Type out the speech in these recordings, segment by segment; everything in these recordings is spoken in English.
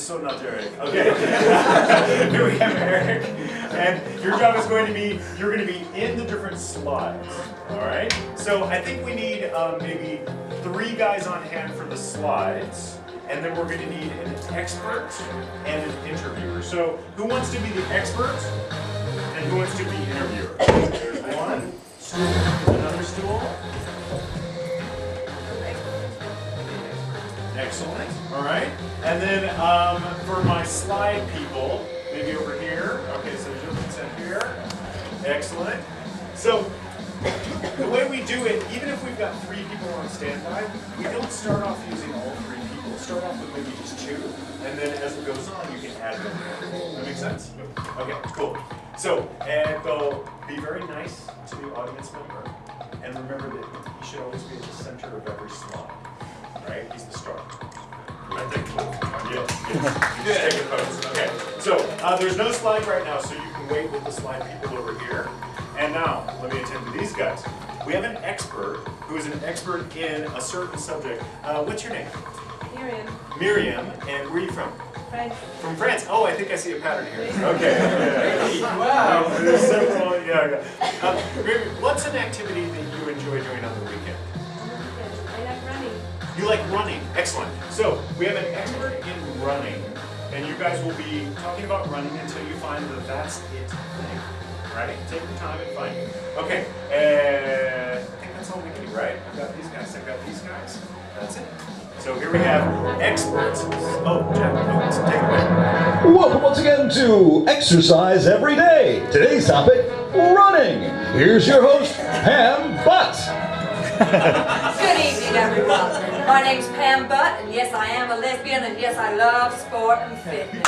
so not Derek. Okay. Here we have Eric, and your job is going to be, you're going to be in the different slides. All right. So I think we need maybe 3 guys on hand for the slides, and then we're going to need an expert and an interviewer. So who wants to be the expert, and who wants to be interviewer? There's one stool, another stool. Excellent. All right. And then for my slide people, maybe over here. Okay, so there's consent here. Excellent. So the way we do it, even if we've got 3 people on standby, we don't start off using all 3 people. Start off with maybe just 2, and then as it goes on, you can add them. That make sense? Okay, cool. So, and go be very nice to the audience member, and remember that he should always be at the center of every slide. Right? He's the star. I think cool. Yes. Just take a pose. Okay. So there's no slide right now, so you can wait with the slide people over here. And now, let me attend to these guys. We have an expert who is an expert in a certain subject. What's your name? Miriam. Miriam. And where are you from? France. From France. Oh, I think I see a pattern here. Okay. Yeah. Wow. There's several. Yeah. Miriam, what's an activity that you enjoy doing on the weekend? I like running. You like running. Excellent. So we have an expert in running, and you guys will be talking about running until you find the that's it thing. Right? Take your time and find it. Okay. I think that's all we need, right? I've got these guys. I've got these guys. That's it. So here we have experts. Oh, Jack, take it away. Welcome once again to Exercise Every Day. Today's topic, running. Here's your host, Pam Butt. Good evening, everyone. My name's Pam Butt, and yes, I am a lesbian, and yes, I love sport and fitness.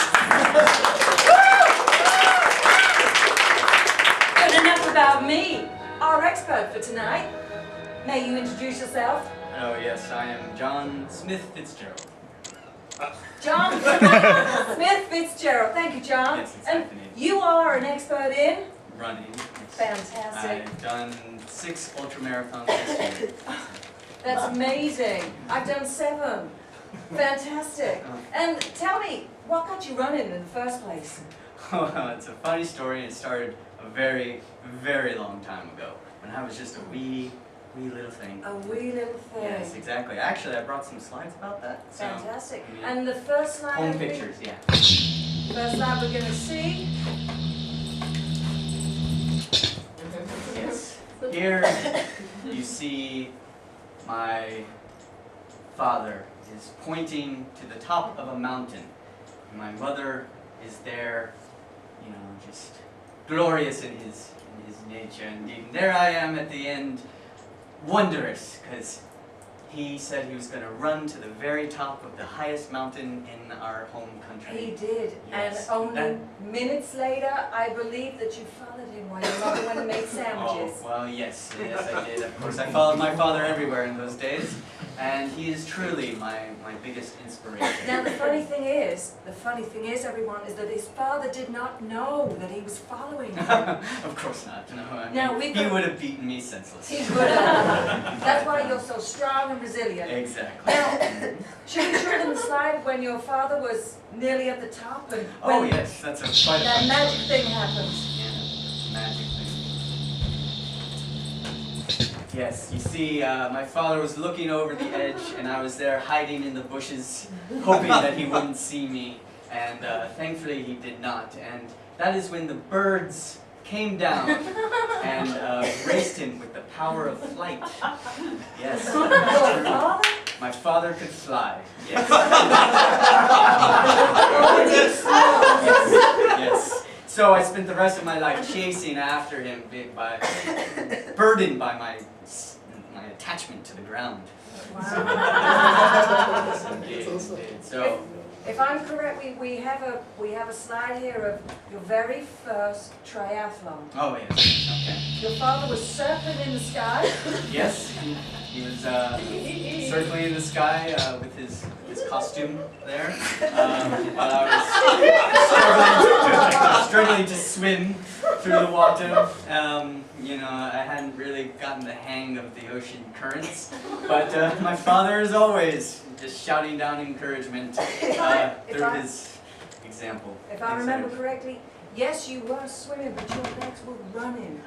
But enough about me. Our expert for tonight. May you introduce yourself? Oh yes, I am John Smith Fitzgerald. John Smith Fitzgerald. Thank you, John. Yes, it's And happening. you are an expert in? Running. Fantastic. I've done 6 ultramarathons this year. That's amazing. I've done 7. Fantastic. And tell me, what got you running in the first place? Well, it's a funny story. It started a very, very long time ago when I was just a wee little thing. A wee little thing. Yes, exactly. Actually, I brought some slides about that. So, Fantastic. yeah. And the first slide. Home pictures, yeah. First slide we're going to see. Yes. Here you see my father is pointing to the top of a mountain. My mother is there, you know, just glorious in his nature. And there I am at the end, wondrous, because he said he was going to run to the very top of the highest mountain in our home country. He did. Yes. And only minutes later, I believe that you followed him while your mother went and made sandwiches. Oh, well, yes, I did. Of course, I followed my father everywhere in those days, and he is truly my biggest inspiration. Now the funny thing is, everyone, is that his father did not know that he was following him. Of course not. No, I mean, Now, he would have beaten me senseless. He would have. That's why you're so strong and resilient. Exactly. Now, should we show them the slide when your father was nearly at the top and Oh when yes, that's quite a that fun magic story. thing happens? Yeah, magic thing. Yes, you see, my father was looking over the edge, and I was there hiding in the bushes, hoping that he wouldn't see me, and thankfully he did not. And that is when the birds came down and graced him with the power of flight. Yes. Your father? My father could fly. Yes. Yes. So I spent the rest of my life chasing after him, burdened by my attachment to the ground. Wow. Yes, indeed. So. If I'm correct, we have a slide here of your very first triathlon. Oh yes. Okay. Your father was surfing in the sky. Yes. He was circling in the sky with his costume there, while I was struggling to swim through the water. I hadn't really gotten the hang of the ocean currents, but my father, as always, just shouting down encouragement through his example. If I remember correctly, yes, you were swimming, but your legs were running.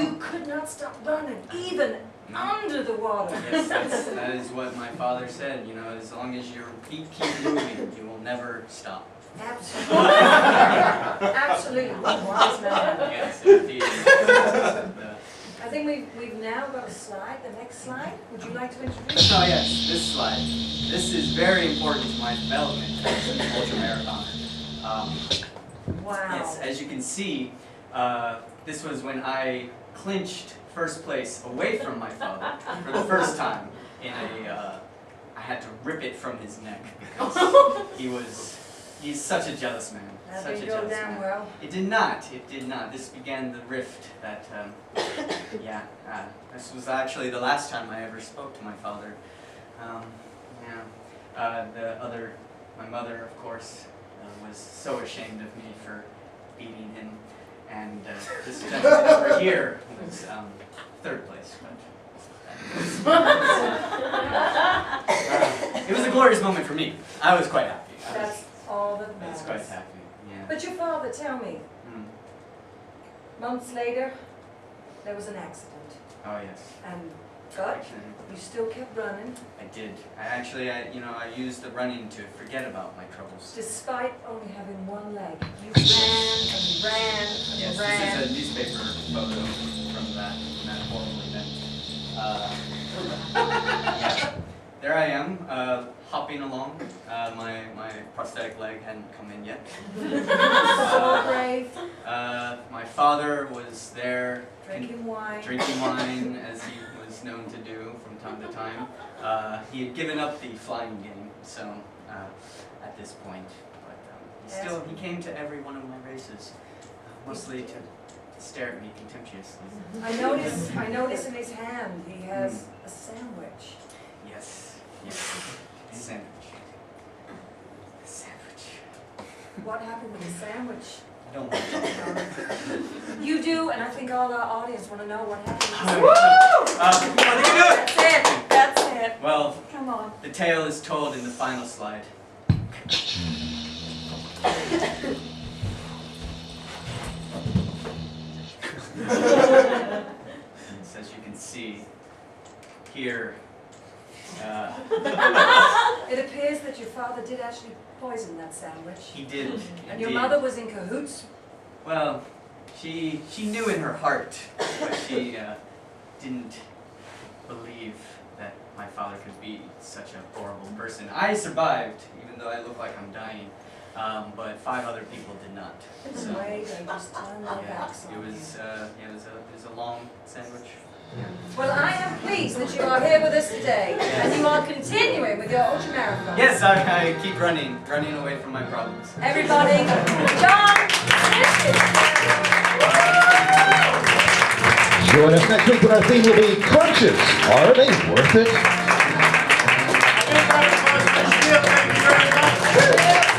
You could not stop running, even under the water. Yes, that is what my father said. As long as your feet keep moving, you will never stop. Absolutely. Absolutely. Wise man. Yes, indeed. I think we've now got a slide. The next slide. Would you like to introduce? Oh yes, this slide. This is very important to my development as an ultramarathoner. Wow. Yes, as you can see, this was when I clinched first place away from my father for the first time in I had to rip it from his neck because he's such a jealous man. That Such a didn't go jealous down man. well. It did not. This began the rift that, this was actually the last time I ever spoke to my father. My mother, of course, was so ashamed of me for beating him. And this gentleman over here was third place. It was a glorious moment for me. I was quite happy. That's all that I was matters. quite happy. Yeah. But your father, tell me, Mm. months later, there was an accident. Oh yes. But Actually, you still kept running, I did. I used the running to forget about my troubles. despite only having one leg. You ran and ran and Yes, ran. this is a newspaper photo from that horrible event. Yeah. There I am, hopping along. My prosthetic leg hadn't come in yet. So brave, My father was there drinking wine. drinking wine, as he was known to do from time to time. He had given up the flying game, so at this point, but he came to every one of my races, mostly to stare at me contemptuously. I notice in his hand he has a sandwich. Yes, a sandwich. A sandwich. What happened with the sandwich? I don't want to talk about it. You do, and I think all our audience want to know what happened. That's it. Well, Come on. the tale is told in the final slide. As you can see here, It appears that your father did actually poison that sandwich. he did. And your indeed. mother was in cahoots? Well, she knew in her heart, but she didn't believe that my father could be such a horrible person. I survived, even though I look like I'm dying, but 5 other people did not. In So, a way, they just turned their backs on it was a long sandwich. Well, I am pleased that you are here with us today, and you are continuing with your ultramarathon. Yes, I keep running away from my problems. Everybody, John! Join us next week when our theme will be crunches. Are they worth it?